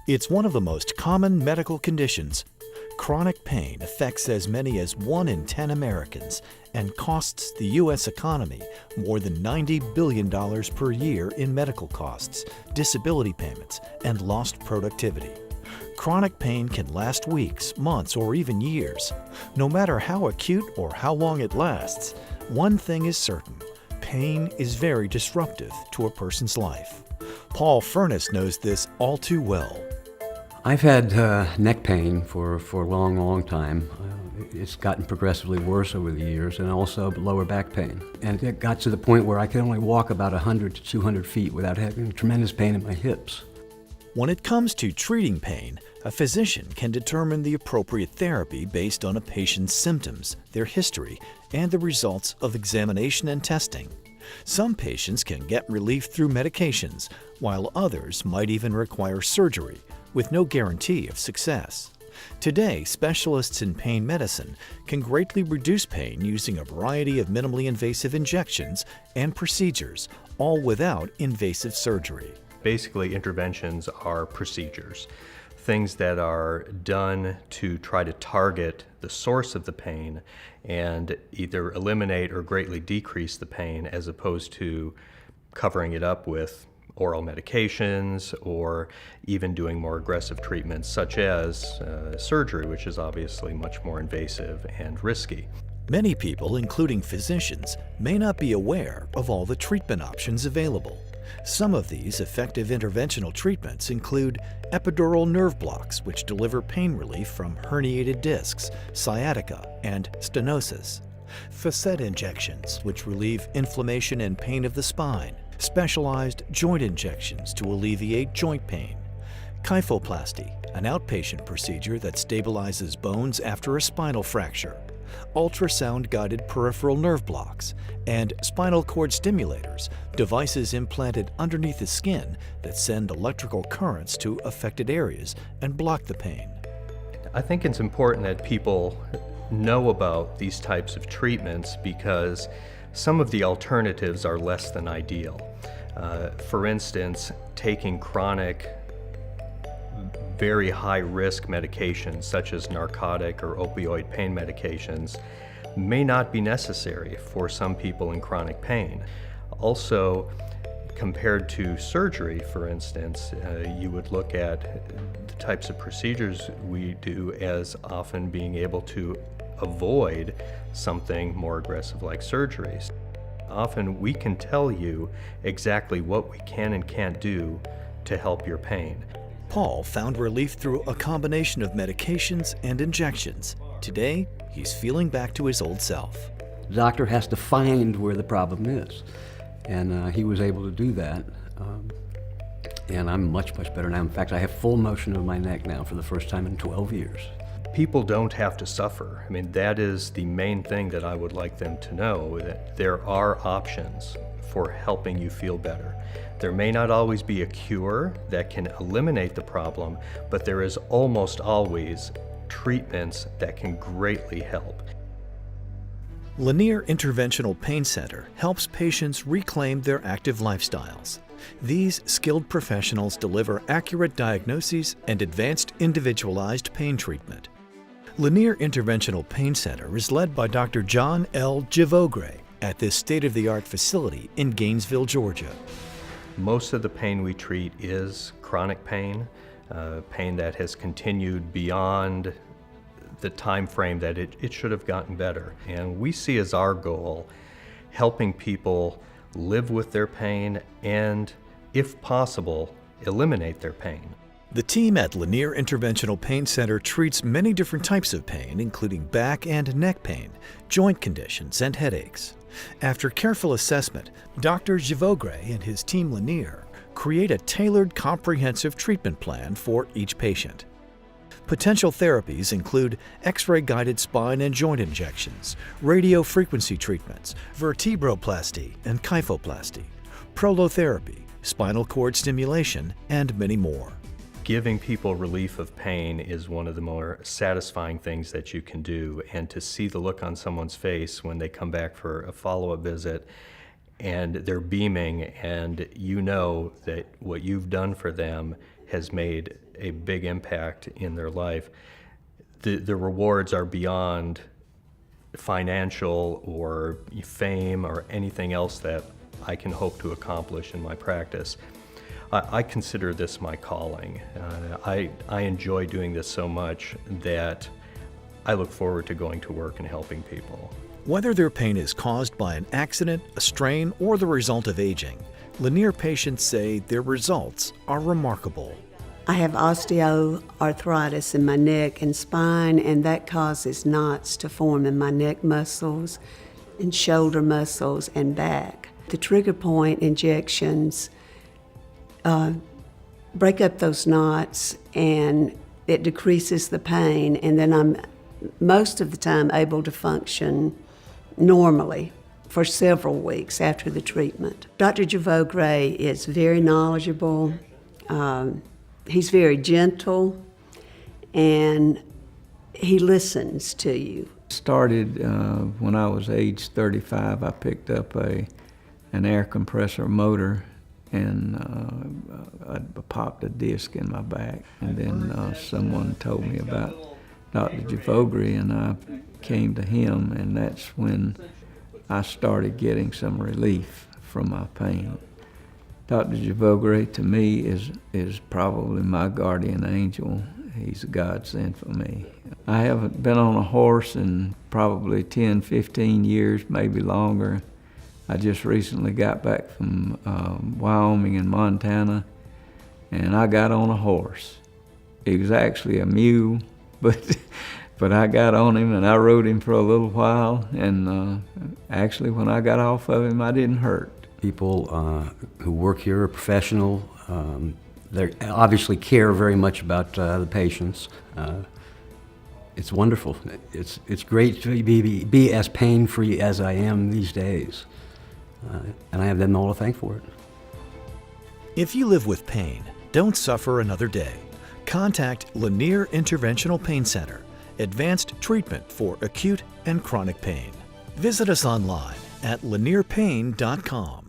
It's one of the most common medical conditions. Chronic pain affects as many as 1 in 10 Americans and costs the U.S. economy more than $90 billion per year in medical costs, disability payments, and lost productivity. Chronic pain can last weeks, months, or even years. No matter how acute or how long it lasts, one thing is certain: pain is very disruptive to a person's life. Paul Furness knows this all too well. I've had neck pain for a long time. It's gotten progressively worse over the years, and also lower back pain. And it got to the point where I could only walk about 100 to 200 feet without having tremendous pain in my hips. When it comes to treating pain, a physician can determine the appropriate therapy based on a patient's symptoms, their history, and the results of examination and testing. Some patients can get relief through medications, while others might even require surgery, with no guarantee of success. Today, specialists in pain medicine can greatly reduce pain using a variety of minimally invasive injections and procedures, all without invasive surgery. Basically, interventions are procedures, things that are done to try to target the source of the pain and either eliminate or greatly decrease the pain, as opposed to covering it up with oral medications or even doing more aggressive treatments such as surgery, which is obviously much more invasive and risky. Many people, including physicians, may not be aware of all the treatment options available. Some of these effective interventional treatments include epidural nerve blocks, which deliver pain relief from herniated discs, sciatica, and stenosis; facet injections, which relieve inflammation and pain of the spine; specialized joint injections to alleviate joint pain; kyphoplasty, an outpatient procedure that stabilizes bones after a spinal fracture; ultrasound-guided peripheral nerve blocks; and spinal cord stimulators, devices implanted underneath the skin that send electrical currents to affected areas and block the pain. I think it's important that people know about these types of treatments because some of the alternatives are less than ideal. For instance, taking chronic, very high-risk medications such as narcotic or opioid pain medications may not be necessary for some people in chronic pain. Also, compared to surgery, for instance, you would look at the types of procedures we do as often being able to avoid something more aggressive like surgeries. Often we can tell you exactly what we can and can't do to help your pain. Paul found relief through a combination of medications and injections. Today, he's feeling back to his old self. The doctor has to find where the problem is, and he was able to do that. And I'm much better now. In fact, I have full motion of my neck now for the first time in 12 years. People don't have to suffer. I mean, that is the main thing that I would like them to know, that there are options for helping you feel better. There may not always be a cure that can eliminate the problem, but there is almost always treatments that can greatly help. Lanier Interventional Pain Center helps patients reclaim their active lifestyles. These skilled professionals deliver accurate diagnoses and advanced individualized pain treatment. Lanier Interventional Pain Center is led by Dr. John L. Givogre at this state-of-the-art facility in Gainesville, Georgia. Most of the pain we treat is chronic pain, pain that has continued beyond the time frame that it should have gotten better. And we see as our goal helping people live with their pain and, if possible, eliminate their pain. The team at Lanier Interventional Pain Center treats many different types of pain, including back and neck pain, joint conditions, and headaches. After careful assessment, Dr. Givogre and his team Lanier create a tailored, comprehensive treatment plan for each patient. Potential therapies include X-ray guided spine and joint injections, radiofrequency treatments, vertebroplasty and kyphoplasty, prolotherapy, spinal cord stimulation, and many more. Giving people relief of pain is one of the more satisfying things that you can do, and to see the look on someone's face when they come back for a follow-up visit and they're beaming and you know that what you've done for them has made a big impact in their life, the rewards are beyond financial or fame or anything else that I can hope to accomplish in my practice. I consider this my calling. I enjoy doing this so much that I look forward to going to work and helping people. Whether their pain is caused by an accident, a strain, or the result of aging, Lanier patients say their results are remarkable. I have osteoarthritis in my neck and spine, and that causes knots to form in my neck muscles and shoulder muscles and back. The trigger point injections break up those knots, and it decreases the pain, and then I'm most of the time able to function normally for several weeks after the treatment. Dr. Javot-Gray is very knowledgeable. He's very gentle, and he listens to you. Started when I was age 35. I picked up an air compressor motor, and I popped a disc in my back. And then someone told me about Dr. Javot-Gray, and I came to him, and that's when I started getting some relief from my pain. Dr. Javot-Gray to me is probably my guardian angel. He's a godsend for me. I haven't been on a horse in probably 10, 15 years, maybe longer. I just recently got back from Wyoming and Montana, and I got on a horse. He was actually a mule, but I got on him and I rode him for a little while, and actually when I got off of him, I didn't hurt. People who work here are professional. They obviously care very much about the patients. It's wonderful. It's great to be as pain-free as I am these days. And I have them all to thank for it. If you live with pain, don't suffer another day. Contact Lanier Interventional Pain Center, advanced treatment for acute and chronic pain. Visit us online at lanierpain.com.